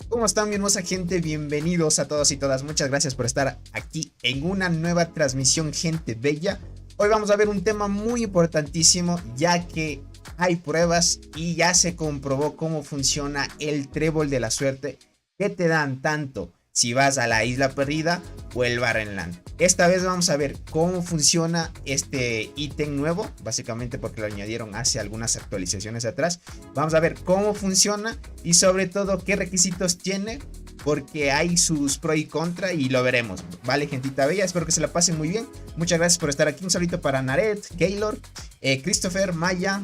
¿Cómo están, mi hermosa gente? Bienvenidos a todos y todas. Muchas gracias por estar aquí en una nueva transmisión, gente bella. Hoy vamos a ver un tema muy importantísimo, ya que hay pruebas y ya se comprobó cómo funciona el trébol de la suerte que te dan tanto si vas a la isla perdida o el Barrenland. Esta vez vamos a ver cómo funciona este ítem nuevo, básicamente porque lo añadieron hace algunas actualizaciones atrás. Vamos a ver cómo funciona y sobre todo qué requisitos tiene, porque hay sus pro y contra y lo veremos. Vale, gentita bella, espero que se la pasen muy bien. Muchas gracias por estar aquí. Un saludito para Naret, Gaylor, Christopher, Maya,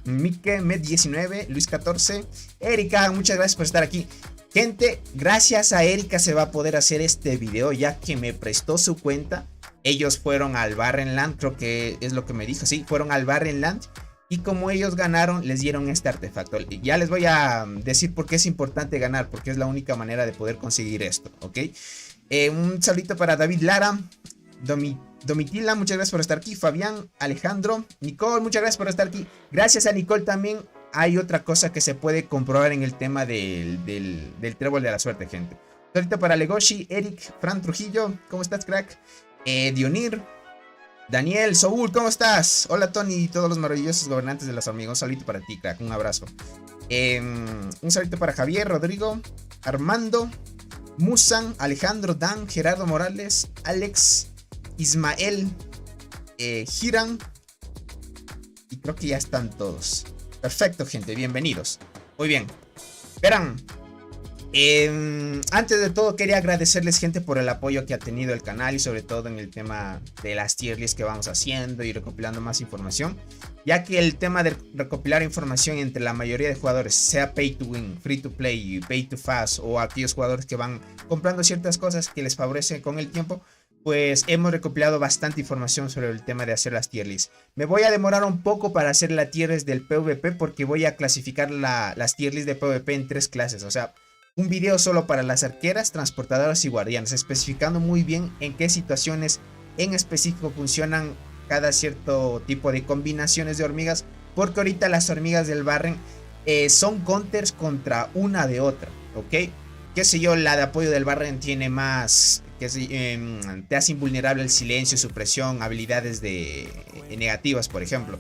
Mike, Med19, Luis 14, Erika, muchas gracias por estar aquí. Gente, gracias a Erika se va a poder hacer este video, ya que me prestó su cuenta. Ellos fueron al Barrenland, creo que es lo que me dijo, sí, fueron al Barrenland. Y como ellos ganaron, les dieron este artefacto. Ya les voy a decir por qué es importante ganar, porque es la única manera de poder conseguir esto, ¿ok? Un saludito para David Lara, Domitila, muchas gracias por estar aquí. Fabián, Alejandro, Nicole, muchas gracias por estar aquí. Gracias a Nicole también. Hay otra cosa que se puede comprobar en el tema del trébol de la suerte, gente. Ahorita para Legoshi, Eric, Fran Trujillo, ¿cómo estás, crack? Dionir, Daniel, Saúl, ¿cómo estás? Hola, Tony y todos los maravillosos gobernantes de los amigos. Un saludito para ti, crack, un abrazo. Un saludito para Javier, Rodrigo, Armando, Musan, Alejandro, Dan, Gerardo Morales, Alex, Ismael, Hiram. Y creo que ya están todos. Perfecto, gente, bienvenidos. Muy bien, verán, antes de todo quería agradecerles, gente, por el apoyo que ha tenido el canal y sobre todo en el tema de las tier lists que vamos haciendo y recopilando más información, ya que el tema de recopilar información entre la mayoría de jugadores, sea pay to win, free to play, pay to fast, o aquellos jugadores que van comprando ciertas cosas que les favorecen con el tiempo, pues hemos recopilado bastante información sobre el tema de hacer las tier lists. Me voy a demorar un poco para hacer la tier list del PvP, porque voy a clasificar las tier lists de PvP en 3 clases. O sea, un video solo para las arqueras, transportadoras y guardianes, especificando muy bien en qué situaciones en específico funcionan cada cierto tipo de combinaciones de hormigas, porque ahorita las hormigas del Barren son counters contra una de otra, ¿ok? Qué sé yo, la de apoyo del Barren tiene más, te hace invulnerable el silencio, supresión, habilidades negativas, por ejemplo.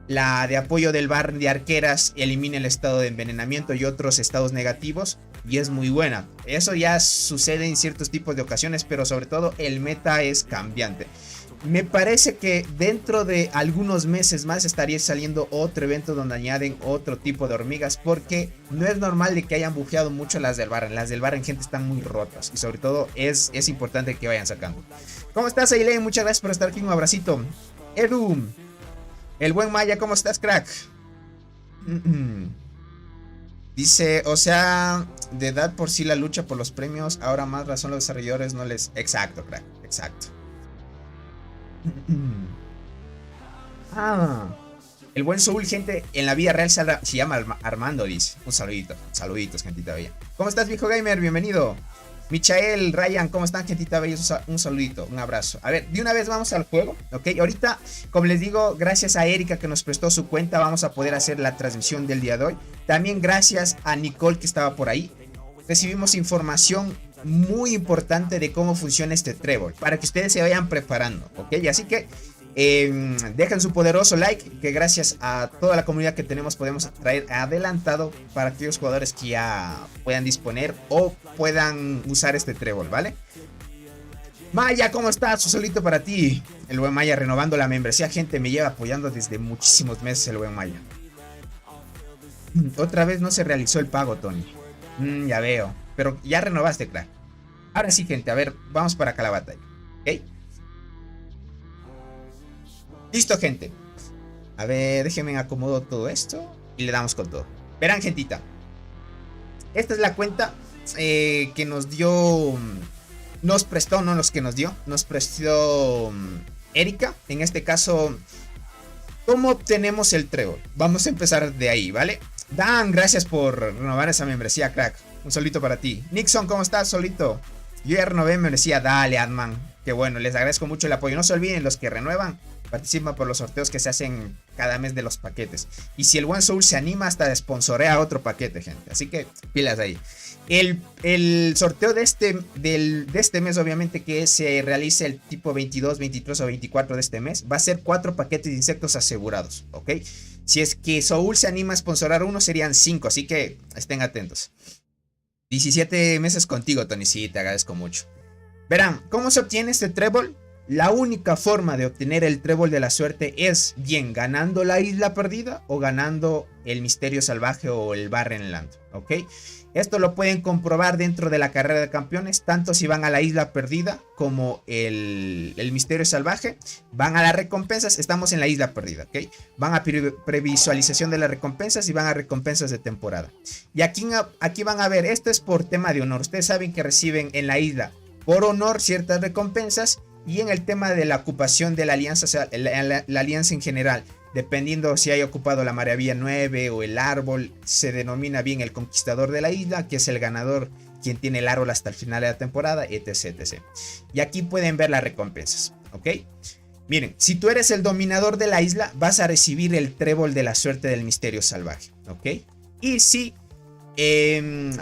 La de apoyo del Barren de arqueras elimina el estado de envenenamiento y otros estados negativos, y es muy buena. Eso ya sucede en ciertos tipos de ocasiones, pero sobre todo el meta es cambiante. Me parece que dentro de algunos meses más estaría saliendo otro evento donde añaden otro tipo de hormigas, porque no es normal de que hayan bujeado mucho las del Barren. Las del Barren, gente, están muy rotas y sobre todo es importante que vayan sacando. ¿Cómo estás, Aileen? Muchas gracias por estar aquí, un abracito. Edu, el buen Maya, ¿cómo estás, crack? Dice, o sea, de edad por sí la lucha por los premios, ahora más razón los desarrolladores no les... Exacto, crack, exacto. El buen Soul, gente, en la vida real se llama Armando, dice. Un saludito, saluditos, gentita bella. ¿Cómo estás, viejo gamer? Bienvenido. Michael, Ryan, ¿cómo están, gentita bella? Un saludito, un abrazo. A ver, de una vez vamos al juego, ¿ok? Ahorita, como les digo, gracias a Erika que nos prestó su cuenta, vamos a poder hacer la transmisión del día de hoy. También gracias a Nicole que estaba por ahí. Recibimos información muy importante de cómo funciona este trébol, para que ustedes se vayan preparando, ¿ok? Así que dejen su poderoso like, que gracias a toda la comunidad que tenemos podemos traer adelantado para aquellos jugadores que ya puedan disponer o puedan usar este trébol, ¿vale? Maya, ¿cómo estás? Un solito para ti. El buen Maya renovando la membresía, gente, me lleva apoyando desde muchísimos meses el buen Maya. Otra vez no se realizó el pago, Tony. Ya veo, pero ya renovaste, crack. Ahora sí, gente, a ver, vamos para acá la batalla, ¿ok? Listo, gente. A ver, déjenme acomodo todo esto y le damos con todo. Verán, gentita, esta es la cuenta que nos dio, nos prestó, no los que nos dio, nos prestó Erika. En este caso, ¿cómo obtenemos el trébol? Vamos a empezar de ahí, ¿vale? Dan, gracias por renovar esa membresía, crack. Un solito para ti. Nixon, ¿cómo estás, solito? Yo ya renové membresía. Dale, Adman. Qué bueno, les agradezco mucho el apoyo. No se olviden, los que renuevan, Participa por los sorteos que se hacen cada mes de los paquetes. Y si el buen Soul se anima, hasta sponsorea otro paquete, gente. Así que pilas ahí. El sorteo de este mes, obviamente, que se realice el tipo 22, 23 o 24 de este mes, va a ser 4 paquetes de insectos asegurados, ¿ok? Si es que Soul se anima a sponsorar uno, serían 5, así que estén atentos. 17 meses contigo, Tony, sí, te agradezco mucho. Verán, ¿cómo se obtiene este trébol? La única forma de obtener el trébol de la suerte es bien ganando la isla perdida o ganando el misterio salvaje o el Barren Land, ¿ok? Esto lo pueden comprobar dentro de la carrera de campeones, tanto si van a la isla perdida como el misterio salvaje. Van a las recompensas, estamos en la isla perdida, ¿ok? Van a previsualización de las recompensas y van a recompensas de temporada. Y aquí van a ver, esto es por tema de honor. Ustedes saben que reciben en la isla por honor ciertas recompensas. Y en el tema de la ocupación de la alianza, o sea, la alianza en general, dependiendo si hay ocupado la Maravilla 9 o el árbol, se denomina bien el conquistador de la isla, que es el ganador, quien tiene el árbol hasta el final de la temporada, etc, etc. Y aquí pueden ver las recompensas, ¿ok? Miren, si tú eres el dominador de la isla, vas a recibir el trébol de la suerte del misterio salvaje, ¿ok? Y si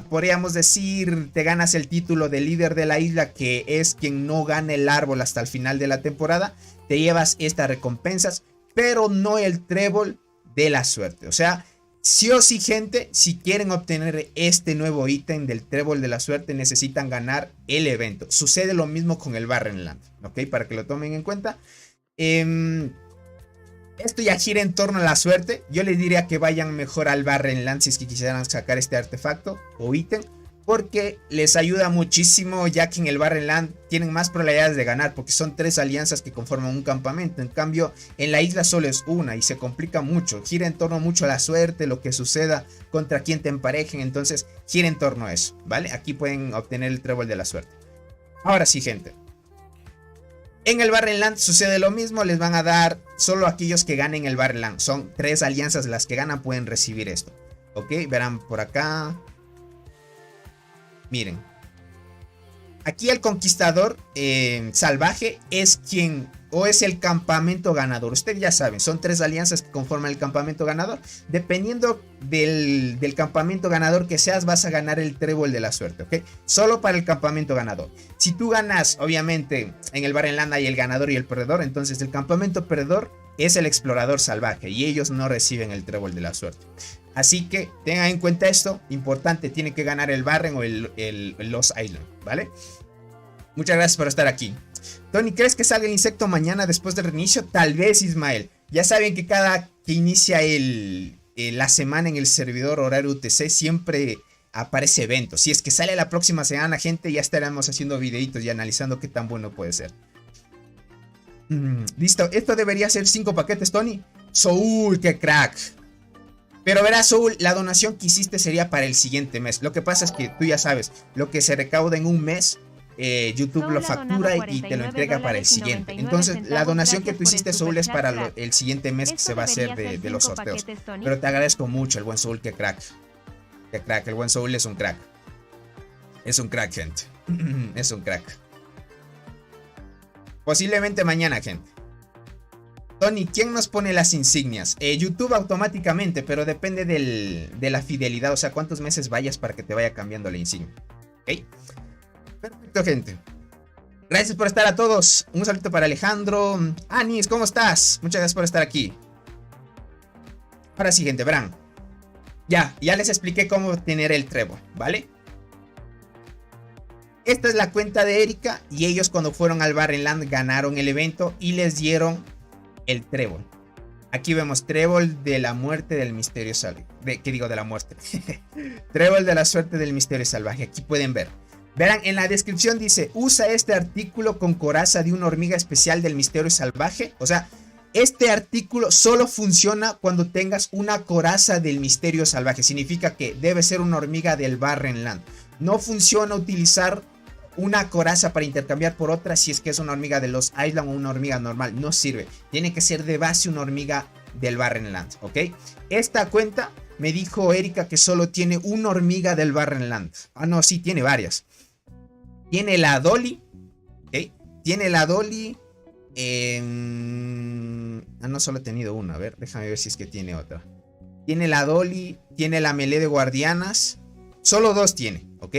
podríamos decir, te ganas el título de líder de la isla, que es quien no gane el árbol hasta el final de la temporada, te llevas estas recompensas, pero no el trébol de la suerte. O sea, sí o sí, gente, si quieren obtener este nuevo ítem del trébol de la suerte, necesitan ganar el evento. Sucede lo mismo con el Barren Land, ¿ok? Para que lo tomen en cuenta. Esto ya gira en torno a la suerte. Yo les diría que vayan mejor al Barren Land si es que quisieran sacar este artefacto o ítem, porque les ayuda muchísimo, ya que en el Barren Land tienen más probabilidades de ganar, porque son 3 alianzas que conforman un campamento. En cambio, en la isla solo es una y se complica mucho. Gira en torno mucho a la suerte, lo que suceda, contra quien te emparejen. Entonces, gira en torno a eso, ¿vale? Aquí pueden obtener el trébol de la suerte. Ahora sí, gente. En el Barren Land sucede lo mismo, les van a dar solo aquellos que ganen el Barren Land. Son 3 alianzas las que ganan, pueden recibir esto. Ok, verán por acá. Miren. Aquí el conquistador salvaje es quien, o es el campamento ganador. Ustedes ya saben, son 3 alianzas que conforman el campamento ganador. Dependiendo del campamento ganador que seas, vas a ganar el trébol de la suerte, ¿ok? Solo para el campamento ganador. Si tú ganas, obviamente, en el Barren Land hay el ganador y el perdedor. Entonces el campamento perdedor es el explorador salvaje y ellos no reciben el trébol de la suerte. Así que tengan en cuenta esto, importante, tiene que ganar el Barren o el Lost Island, ¿vale? Muchas gracias por estar aquí. Tony, ¿crees que salga el insecto mañana después del reinicio? Tal vez, Ismael. Ya saben que cada que inicia la semana en el servidor horario UTC siempre aparece evento. Si es que sale la próxima semana, gente, ya estaremos haciendo videitos y analizando qué tan bueno puede ser. Listo, esto debería ser 5 paquetes, Tony. Soul, qué crack. Pero verás, Soul, la donación que hiciste sería para el siguiente mes. Lo que pasa es que tú ya sabes, lo que se recauda en un mes, YouTube lo factura y te lo entrega para el siguiente. Entonces, la donación que tú hiciste, Soul, es para el siguiente mes que se va a hacer de los sorteos. Pero te agradezco mucho, el buen Soul, qué crack. Qué crack, el buen Soul es un crack. Es un crack, gente. Es un crack. Posiblemente mañana, gente. Tony, ¿quién nos pone las insignias? YouTube automáticamente, pero depende de la fidelidad, o sea, cuántos meses vayas para que te vaya cambiando la insignia. ¿Ok? Perfecto, gente. Gracias por estar a todos. Un saludo para Alejandro. Anis, ¿cómo estás? Muchas gracias por estar aquí. Ahora sí, gente, verán. Ya les expliqué cómo obtener el trébol, ¿vale? Esta es la cuenta de Erika y ellos cuando fueron al Barren Land ganaron el evento y les dieron el trébol. Aquí vemos trébol de la muerte del misterio salvaje. ¿Qué digo de la muerte? Trébol de la suerte del misterio salvaje. Aquí pueden ver. Verán, en la descripción dice, usa este artículo con coraza de una hormiga especial del misterio salvaje. O sea, este artículo solo funciona cuando tengas una coraza del misterio salvaje. Significa que debe ser una hormiga del Barren Land. No funciona utilizar una coraza para intercambiar por otra si es que es una hormiga de los Island o una hormiga normal. No sirve. Tiene que ser de base una hormiga del Barren Land, ¿ok? Esta cuenta me dijo Erika que solo tiene una hormiga del Barren Land. Ah, no, sí, tiene varias. Tiene la Dolly, ¿ok? Tiene la Dolly, No solo he tenido una. A ver, déjame ver si es que tiene otra. Tiene la Dolly, tiene la melee de guardianas. Solo dos tiene, ¿ok?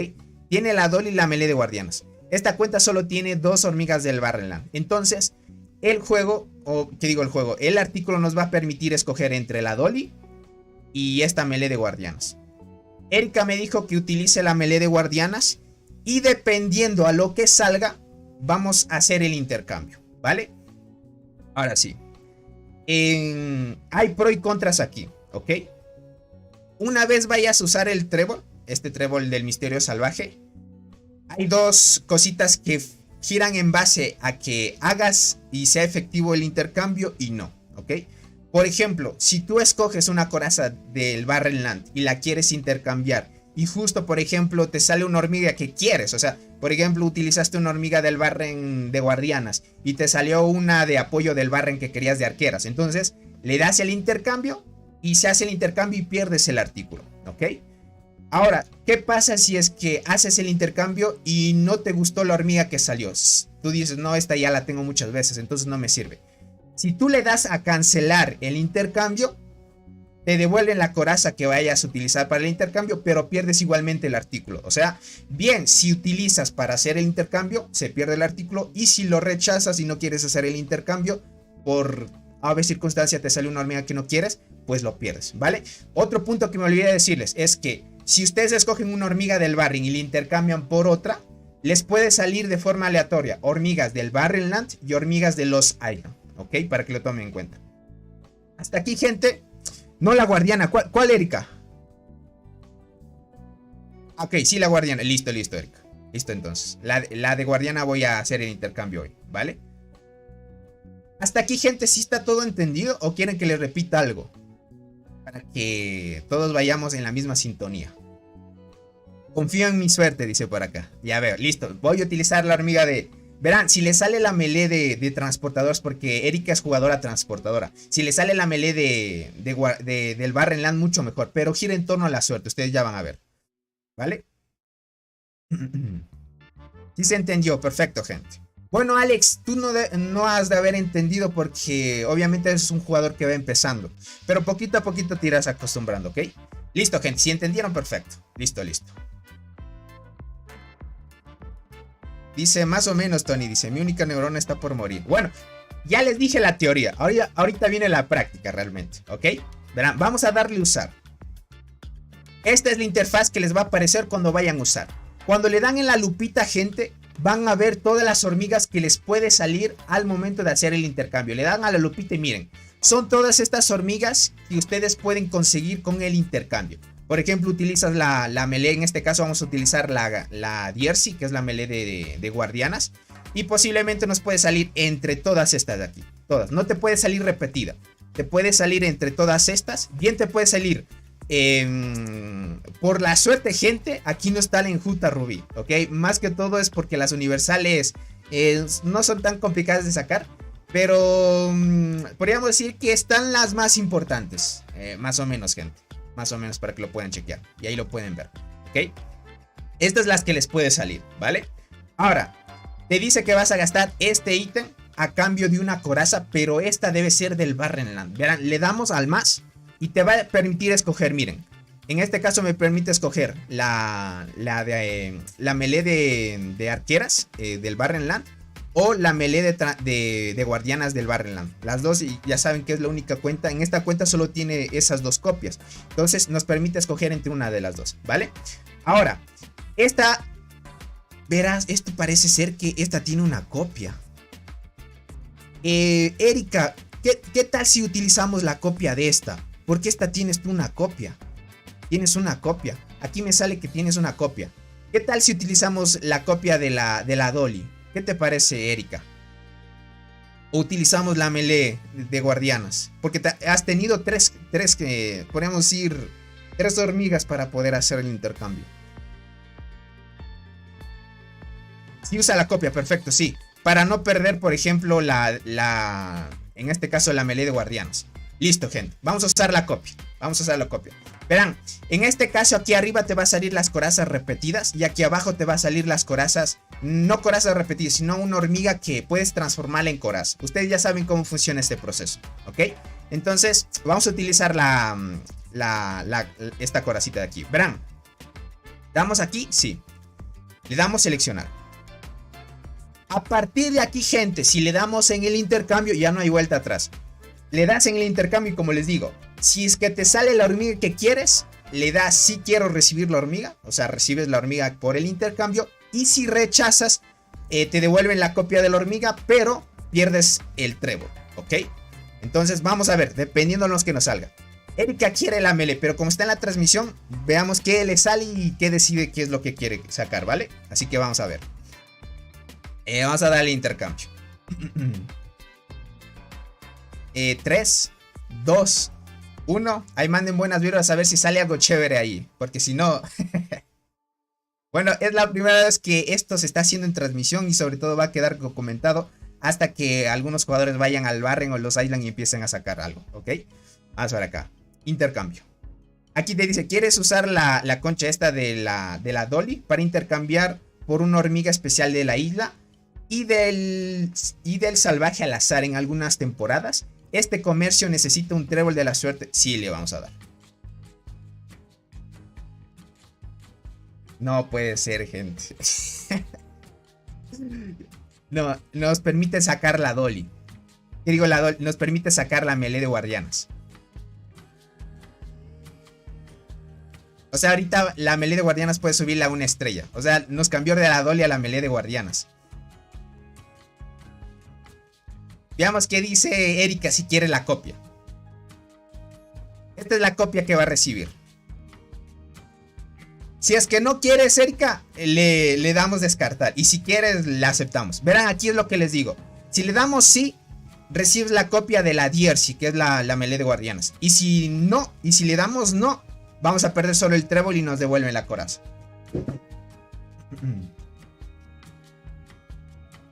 Tiene la Dolly y la melee de guardianas. Esta cuenta solo tiene 2 hormigas del Barrenland. Entonces, el juego, o qué digo el juego, el artículo nos va a permitir escoger entre la Dolly y esta melee de guardianas. Erika me dijo que utilice la melee de guardianas y dependiendo a lo que salga, vamos a hacer el intercambio, ¿vale? Ahora sí. Hay pro y contras aquí, ¿ok? Una vez vayas a usar el trébol, este trébol del misterio salvaje, hay dos cositas que giran en base a que hagas y sea efectivo el intercambio y no, ¿ok? Por ejemplo, si tú escoges una coraza del Barrenland y la quieres intercambiar y justo, por ejemplo, te sale una hormiga que quieres, o sea, por ejemplo, utilizaste una hormiga del Barren de guardianas y te salió una de apoyo del Barren que querías de arqueras, entonces le das el intercambio y se hace el intercambio y pierdes el artículo, ¿ok? Ahora, ¿qué pasa si es que haces el intercambio y no te gustó la hormiga que salió? Tú dices, no, esta ya la tengo muchas veces, entonces no me sirve. Si tú le das a cancelar el intercambio, te devuelven la coraza que vayas a utilizar para el intercambio, pero pierdes igualmente el artículo. O sea, bien, si utilizas para hacer el intercambio, se pierde el artículo. Y si lo rechazas y no quieres hacer el intercambio, por a ver circunstancia te sale una hormiga que no quieres, pues lo pierdes, ¿vale? Otro punto que me olvidé de decirles es que si ustedes escogen una hormiga del Barren y la intercambian por otra, les puede salir de forma aleatoria hormigas del Barrenland y hormigas de los Iron, ¿ok? Para que lo tomen en cuenta. Hasta aquí, gente. No la guardiana. ¿Cuál Erika? Ok, sí, la guardiana. Listo, Erika. Listo, entonces. La de guardiana voy a hacer el intercambio hoy, ¿vale? Hasta aquí, gente, ¿sí está todo entendido? ¿O quieren que les repita algo? Para que todos vayamos en la misma sintonía. Confío en mi suerte, dice por acá. Ya veo, listo. Voy a utilizar la hormiga de... Verán, si le sale la melee de transportadores, porque Erika es jugadora transportadora. Si le sale la melee del Barrenland, mucho mejor. Pero gira en torno a la suerte, ustedes ya van a ver. ¿Vale? Sí se entendió, perfecto, gente. Bueno, Alex, tú no has de haber entendido porque obviamente eres un jugador que va empezando. Pero poquito a poquito te irás acostumbrando, ¿ok? Listo, gente, si entendieron, perfecto. Listo. Dice, más o menos, Tony, dice, mi única neurona está por morir. Bueno, ya les dije la teoría. Ahorita viene la práctica realmente, ¿ok? Verán, vamos a darle a usar. Esta es la interfaz que les va a aparecer cuando vayan a usar. Cuando le dan en la lupita, gente, van a ver todas las hormigas que les puede salir al momento de hacer el intercambio. Le dan a la lupita y miren, son todas estas hormigas que ustedes pueden conseguir con el intercambio. Por ejemplo, utilizas la melee, en este caso vamos a utilizar la Diercy, que es la melee de guardianas. Y posiblemente nos puede salir entre todas estas de aquí. Todas, no te puede salir repetida. Te puede salir entre todas estas. Bien te puede salir, por la suerte, gente, aquí no está la enjuta rubí, ¿ok? Más que todo es porque las universales no son tan complicadas de sacar. Pero podríamos decir que están las más importantes, más o menos, gente. Más o menos para que lo puedan chequear. Y ahí lo pueden ver, ¿ok? Estas las que les puede salir, ¿vale? Ahora, te dice que vas a gastar este ítem a cambio de una coraza, pero esta debe ser del Barrenland. Verán, le damos al más y te va a permitir escoger, miren. En este caso me permite escoger la melee de arqueras del Barrenland o la melee de guardianas del Barrenland. Las dos, y ya saben que es la única cuenta. En esta cuenta solo tiene esas dos copias. Entonces nos permite escoger entre una de las dos, ¿vale? Ahora, esta... Verás, esto parece ser que esta tiene una copia. Erika, ¿qué tal si utilizamos la copia de esta? Porque esta tienes tú una copia. Tienes una copia. Aquí me sale que tienes una copia. ¿Qué tal si utilizamos la copia de la Dolly? ¿Qué te parece, Erika? O utilizamos la melee de guardianas. Porque has tenido tres que podemos decir, 3 hormigas para poder hacer el intercambio. Sí, usa la copia, perfecto, sí. Para no perder, por ejemplo, en este caso, la melee de guardianas. Listo, gente. Vamos a usar la copia. Vamos a hacerlo copia. Verán, en este caso aquí arriba te va a salir las corazas repetidas y aquí abajo te va a salir las corazas, no corazas repetidas, sino una hormiga que puedes transformarla en coraza. Ustedes ya saben cómo funciona este proceso, ¿ok? Entonces vamos a utilizar esta coracita de aquí. Verán, damos aquí, sí. Le damos seleccionar. A partir de aquí, gente, si le damos en el intercambio, ya no hay vuelta atrás. Le das en el intercambio y como les digo, si es que te sale la hormiga que quieres, le das si quiero recibir la hormiga, o sea, recibes la hormiga por el intercambio. Y si rechazas, te devuelven la copia de la hormiga, pero pierdes el trébol, ¿ok? Entonces vamos a ver, dependiendo de los que nos salga. Erika quiere la melee, pero como está en la transmisión, veamos qué le sale y qué decide qué es lo que quiere sacar, ¿vale? Así que vamos a ver. Vamos a darle intercambio. 3, 2, 1. Ahí manden buenas vibras a ver si sale algo chévere ahí. Porque si no... Bueno, es la primera vez que esto se está haciendo en transmisión y sobre todo va a quedar comentado hasta que algunos jugadores vayan al Barren o los Island y empiecen a sacar algo, ¿ok? Vamos a ver acá. Intercambio. Aquí te dice, ¿quieres usar la concha esta de la Dolly para intercambiar por una hormiga especial de la isla y del salvaje al azar en algunas temporadas? Este comercio necesita un trébol de la suerte. Sí, le vamos a dar. No puede ser, gente. No, nos permite sacar la Dolly. ¿Qué digo la Dolly? Nos permite sacar la melee de guardianas. O sea, ahorita la melee de guardianas puede subirla a una estrella. O sea, nos cambió de la Dolly a la melee de guardianas. Veamos qué dice Erika si quiere la copia. Esta es la copia que va a recibir. Si es que no quieres, Erika, le damos descartar. Y si quieres, la aceptamos. Verán, aquí es lo que les digo. Si le damos sí, recibes la copia de la Diercy, que es la melee de guardianas. Y si no, y si le damos no, vamos a perder solo el trébol y nos devuelven la coraza.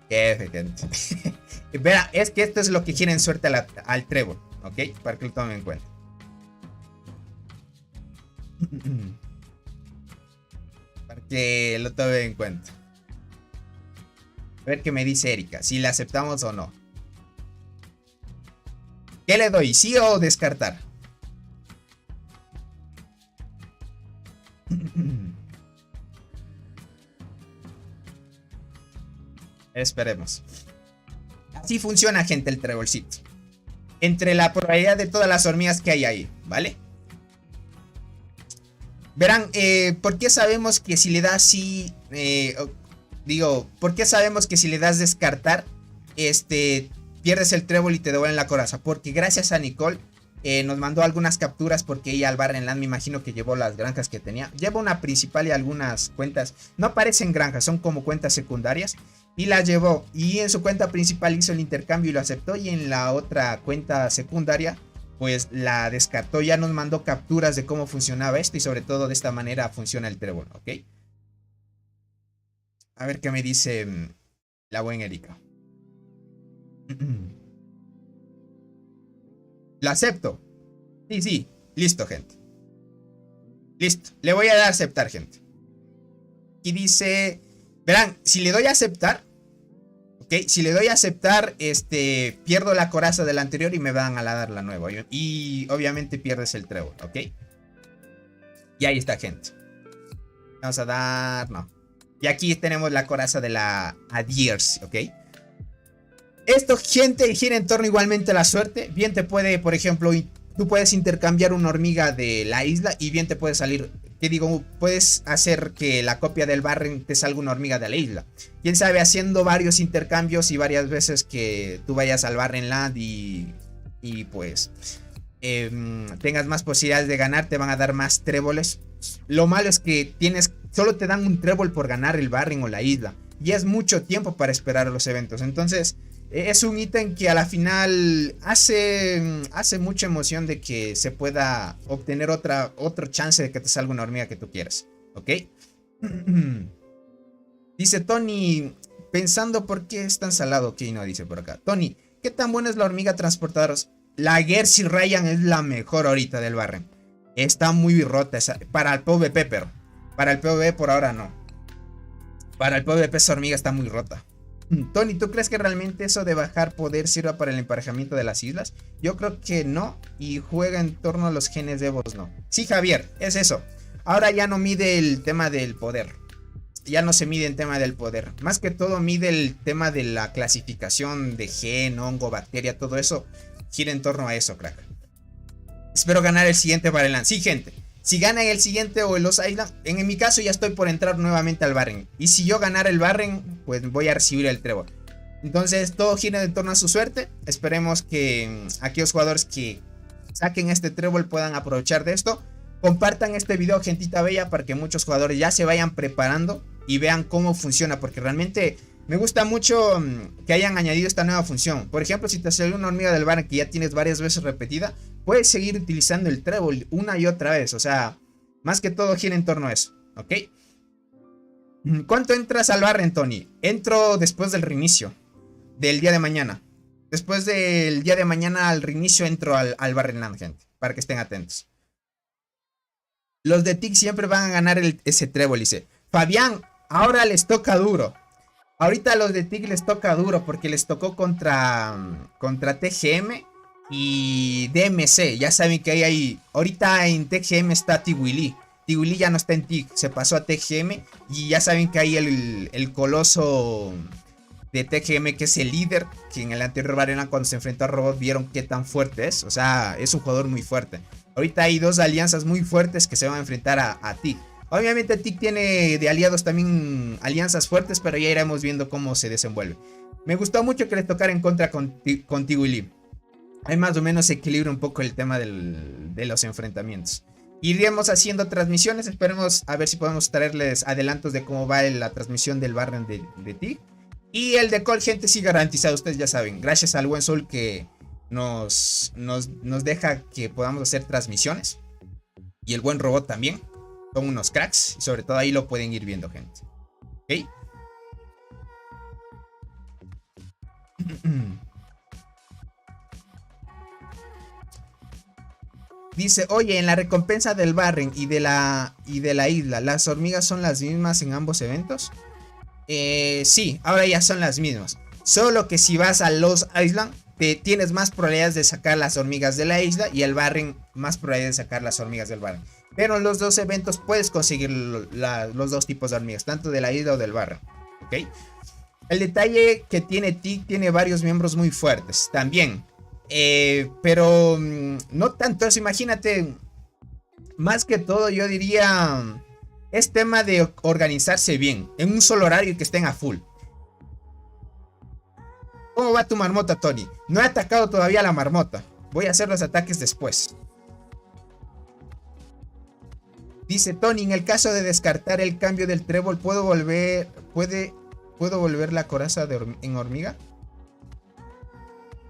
Qué gente. Verá, es que esto es lo que quieren suerte al trébol, ¿ok? Para que lo tomen en cuenta. Para que lo tomen en cuenta. A ver qué me dice Erika, si le aceptamos o no. ¿Qué le doy? ¿Sí o descartar? Esperemos. Así funciona, gente, el trebolcito. Entre la probabilidad de todas las hormigas que hay ahí, ¿vale? Verán, ¿por qué sabemos que si le das sí... ¿por qué sabemos que si le das descartar, pierdes el trébol y te devuelven la coraza? Porque gracias a Nicole nos mandó algunas capturas porque ella al Barrenland me imagino que llevó las granjas que tenía. Lleva una principal y algunas cuentas. No parecen granjas, son como cuentas secundarias. Y la llevó. Y en su cuenta principal hizo el intercambio y lo aceptó. Y en la otra cuenta secundaria pues la descartó. Ya nos mandó capturas de cómo funcionaba esto. Y sobre todo de esta manera funciona el trébol, ¿ok? A ver qué me dice la buena Erika. Lo acepto. Sí, sí. Listo, gente. Listo. Le voy a dar a aceptar, gente. Y dice... Verán, si le doy a aceptar... Ok, si le doy a aceptar... pierdo la coraza del anterior y me van a dar la nueva. Y obviamente pierdes el trébol, ¿ok? Y ahí está, gente. Vamos a dar... No. Y aquí tenemos la coraza de la Adier's, ¿ok? Esto, gente, gira en torno igualmente a la suerte. Bien te puede, por ejemplo, tú puedes intercambiar una hormiga de la isla y bien te puede salir, que digo, puedes hacer que la copia del Barren te salga una hormiga de la isla. Quién sabe, haciendo varios intercambios y varias veces que tú vayas al Barrenland y pues tengas más posibilidades de ganar, te van a dar más tréboles. Lo malo es que solo te dan un trébol por ganar el Barren o la isla. Y es mucho tiempo para esperar a los eventos. Entonces... es un ítem que a la final hace mucha emoción de que se pueda obtener otro chance de que te salga una hormiga que tú quieras. ¿Ok? Dice Tony, pensando por qué es tan salado. Ok, no, dice por acá. Tony, ¿qué tan buena es la hormiga transportadora? La Jersey Ryan es la mejor ahorita del Barren. Está muy rota esa, para el PvP, pero para el PvP por ahora no. Para el PvP esa hormiga está muy rota. Tony, ¿tú crees que realmente eso de bajar poder sirva para el emparejamiento de las islas? Yo creo que no, y juega en torno a los genes de Evos, no. Sí, Javier, es eso. Ahora ya no mide el tema del poder. Ya no se mide el tema del poder. Más que todo mide el tema de la clasificación de gen, hongo, bacteria, todo eso gira en torno a eso, crack. Espero ganar el siguiente Barrenland. Sí, gente. Si ganan el siguiente o los Island, en mi caso ya estoy por entrar nuevamente al Barren. Y si yo ganar el Barren, pues voy a recibir el Trébol. Entonces todo gira en torno a su suerte. Esperemos que aquellos jugadores que saquen este Trébol puedan aprovechar de esto. Compartan este video, gentita bella, para que muchos jugadores ya se vayan preparando y vean cómo funciona. Porque realmente me gusta mucho que hayan añadido esta nueva función. Por ejemplo, si te sale una hormiga del Barren que ya tienes varias veces repetida, puedes seguir utilizando el Trébol una y otra vez. O sea, más que todo gira en torno a eso, ¿ok? ¿Cuánto entras al Barren, Tony? Entro después del reinicio del día de mañana. Después del día de mañana al reinicio entro al Barrenland, gente, para que estén atentos. Los de TIC siempre van a ganar ese Trébol, dice Fabián. Ahora les toca duro. Ahorita a los de TIC les toca duro porque les tocó contra TGM y DMC. Ya saben que hay ahorita en TGM está Tiwili. Tiwili ya no está en TIC, se pasó a TGM. Y ya saben que hay el coloso de TGM, que es el líder, que en el anterior Barrenland cuando se enfrentó a Robot vieron qué tan fuerte es. O sea, es un jugador muy fuerte. Ahorita hay dos alianzas muy fuertes que se van a enfrentar a TIC. Obviamente TIC tiene de aliados también alianzas fuertes, pero ya iremos viendo cómo se desenvuelve. Me gustó mucho que les tocara en contra con Tiwili. Hay más o menos equilibrio un poco el tema de los enfrentamientos. Iremos haciendo transmisiones, esperemos a ver si podemos traerles adelantos de cómo va la transmisión del Barren de TIC. Y el de Call, gente, sí garantizado, ustedes ya saben. Gracias al buen Sol que nos deja que podamos hacer transmisiones. Y el buen Robot también. Son unos cracks. Y sobre todo ahí lo pueden ir viendo, gente. ¿Ok? Dice, oye, en la recompensa del Barren y de la isla, ¿las hormigas son las mismas en ambos eventos? Sí, ahora ya son las mismas. Solo que si vas a Los Island, tienes más probabilidades de sacar las hormigas de la isla. Y el Barren, más probabilidades de sacar las hormigas del Barren. Pero en los dos eventos puedes conseguir los dos tipos de hormigas, tanto de la isla o del Barren. ¿Ok? El detalle que tiene TIC, tiene varios miembros muy fuertes también. Pero no tanto eso, imagínate. Más que todo yo diría, es tema de organizarse bien, en un solo horario y que estén a full. ¿Cómo va tu marmota, Tony? No he atacado todavía la marmota. Voy a hacer los ataques después. Dice Tony, en el caso de descartar el cambio del Trébol, ¿puedo volver la coraza en hormiga?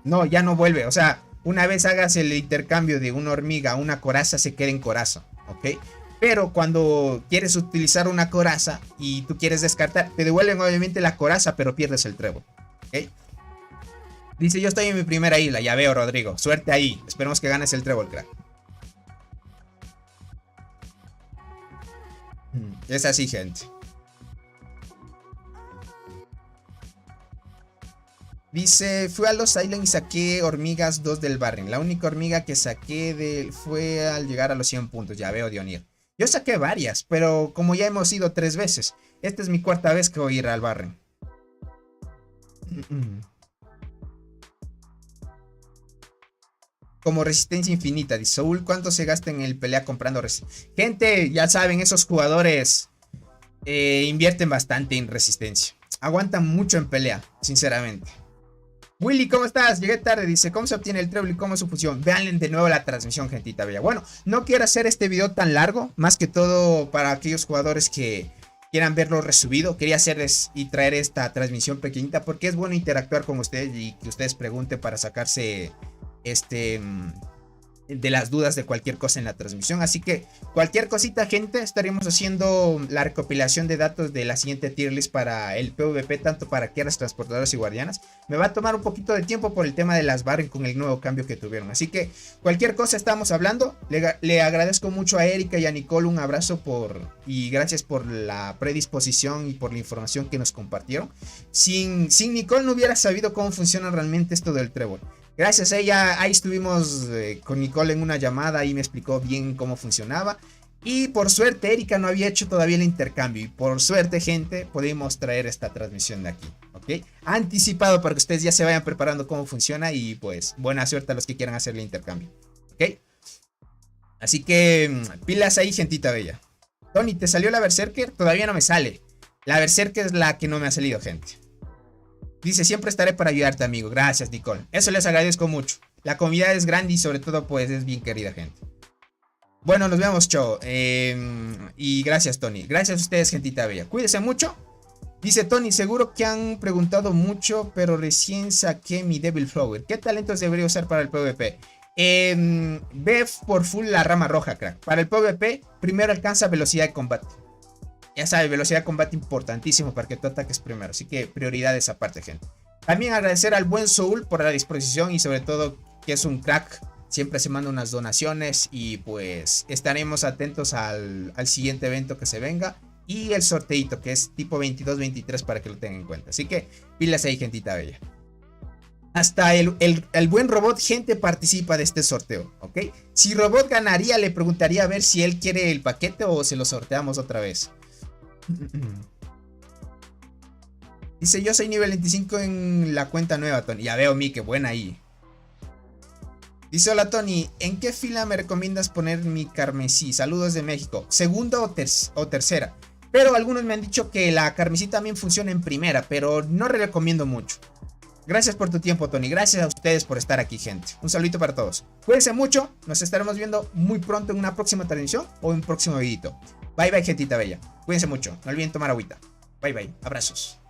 No, ya no vuelve. O sea, una vez hagas el intercambio de una hormiga a una coraza, se queda en coraza, ¿ok? Pero cuando quieres utilizar una coraza y tú quieres descartar, te devuelven obviamente la coraza, pero pierdes el Trébol, ¿ok? Dice, yo estoy en mi primera isla. Ya veo, Rodrigo. Suerte ahí. Esperemos que ganes el Trébol, crack. Es así, gente. Dice, fui a los Island y saqué hormigas 2 del Barren. La única hormiga que saqué fue al llegar a los 100 puntos. Ya veo, Dionir. Yo saqué varias, pero como ya hemos ido 3 veces. Esta es mi cuarta vez que voy a ir al Barren. Como resistencia infinita. Dice Saúl, ¿cuánto se gasta en el pelea comprando resistencia? Gente, ya saben, esos jugadores invierten bastante en resistencia. Aguantan mucho en pelea, sinceramente. Willy, ¿cómo estás? Llegué tarde, dice, ¿cómo se obtiene el Trébol y cómo es su fusión? Vean de nuevo la transmisión, gentita bella. Bueno, no quiero hacer este video tan largo, más que todo para aquellos jugadores que quieran verlo resubido. Quería hacerles y traer esta transmisión pequeñita porque es bueno interactuar con ustedes y que ustedes pregunten para sacarse de las dudas de cualquier cosa en la transmisión. Así que cualquier cosita, gente, estaremos haciendo la recopilación de datos de la siguiente tier list para el PvP, tanto para guerras, transportadoras y guardianas. Me va a tomar un poquito de tiempo por el tema de las Baron con el nuevo cambio que tuvieron. Así que cualquier cosa estamos hablando. Le agradezco mucho a Erika y a Nicole, un abrazo y gracias por la predisposición y por la información que nos compartieron. Sin Nicole no hubiera sabido cómo funciona realmente esto del trébol. Gracias a ella, ahí estuvimos con Nicole en una llamada y me explicó bien cómo funcionaba. Y por suerte, Erika no había hecho todavía el intercambio. Y por suerte, gente, pudimos traer esta transmisión de aquí, ¿ok? Anticipado para que ustedes ya se vayan preparando cómo funciona. Y pues, buena suerte a los que quieran hacer el intercambio, ¿ok? Así que, pilas ahí, gentita bella. Tony, ¿te salió la Berserker? Todavía no me sale. La Berserker es la que no me ha salido, gente. Dice, siempre estaré para ayudarte, amigo. Gracias, Nicole. Eso les agradezco mucho. La comunidad es grande y sobre todo, pues, es bien querida, gente. Bueno, nos vemos, Cho. Y gracias, Tony. Gracias a ustedes, gentita bella. Cuídense mucho. Dice Tony, seguro que han preguntado mucho, pero recién saqué mi Devil Flower. ¿Qué talentos debería usar para el PvP? Ve por full la rama roja, crack. Para el PvP, primero alcanza velocidad de combate. Ya sabes, velocidad de combate importantísimo para que tú ataques primero. Así que prioridad esa parte, gente. También agradecer al buen Soul por la disposición y sobre todo que es un crack. Siempre se manda unas donaciones y pues estaremos atentos al siguiente evento que se venga. Y el sorteito que es tipo 22-23 para que lo tengan en cuenta. Así que pilas ahí, gentita bella. Hasta el buen robot, gente, participa de este sorteo, ¿ok? Si robot ganaría, le preguntaría a ver si él quiere el paquete o se lo sorteamos otra vez. Dice, yo soy nivel 25 en la cuenta nueva, Tony. Ya veo, qué buena ahí. Dice, hola, Tony, ¿en qué fila me recomiendas poner mi carmesí? Saludos de México. ¿Segunda o tercera? Pero algunos me han dicho que la carmesí también funciona en primera, pero no le recomiendo mucho. Gracias por tu tiempo, Tony. Gracias a ustedes por estar aquí, gente. Un saludito para todos. Cuídense mucho. Nos estaremos viendo muy pronto en una próxima transmisión o en un próximo videito. Bye, bye, gentita bella. Cuídense mucho. No olviden tomar agüita. Bye, bye. Abrazos.